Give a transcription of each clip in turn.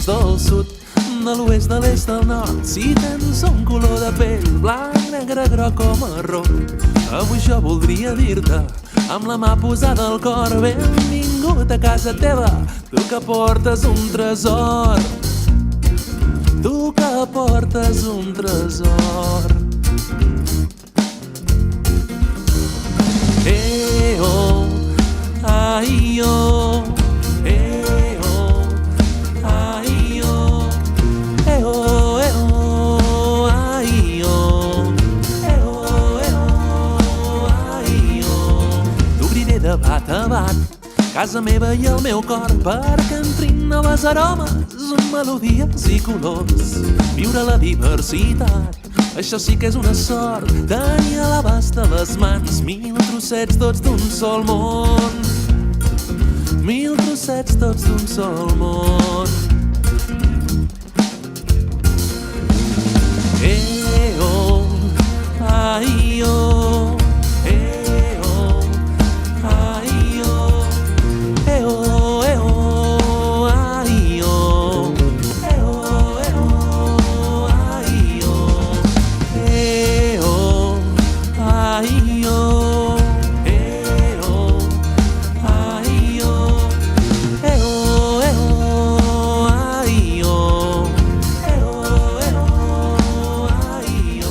vents del sud, de l'oest, de l'est, del nord. Si tens un color de pell blanc, negre, groc o marró, avui jo voldria dir-te, amb la mà posada al cor, benvingut a casa teva, tu que portes un tresor. Tu que portes un tresor. Oh, ai, oh, oh, ai, oh, oh, ai, oh, ai, oh. T'obriré de bat a bat casa meva i el meu cor perquè entrin noves aromes, melodies i colors. Viure la diversitat, això sí que és una sort, tenir a l'abast de les mans 1000 trossets tots d'un sol món. 1000 trossets tots d'un sol món. Oh, ai, oh, oh, ai, oh, oh, ai, oh, ai, oh, ai, oh,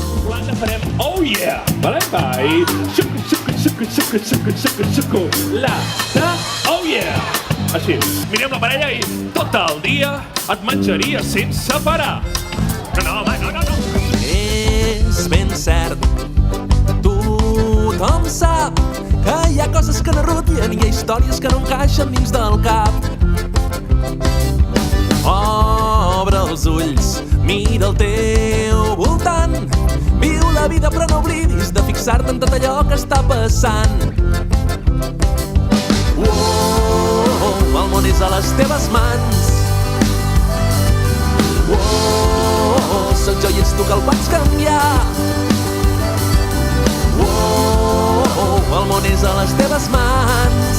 farem oh yeah, vale? Vai, xocolata, oh yeah. Així, mirem la parella i tot el dia et menjaria sense parar. No, home, no. És ben cert, tothom sap que hi ha coses que no rutien, hi ha històries que no encaixen dins del cap. Obre els ulls, mira al teu voltant, viu la vida però no oblidis de fixar-te en tot allò que està passant. El món és a les teves mans. Soc jo i ets tu que el pots canviar. El món és a les teves mans.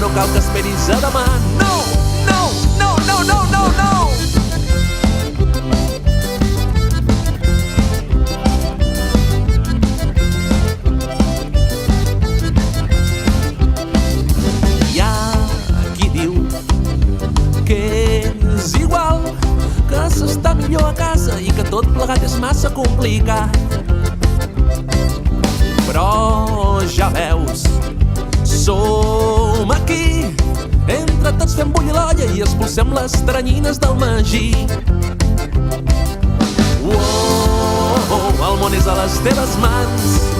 No cal que esperis a demà. No! Hi ha qui diu que és igual, que s'està millor a casa i que tot plegat és massa complicat. Però ja veus, som aquí, entre tots fem bullir l'olla i expulsem les teranyines del magí. El món és a les teves mans.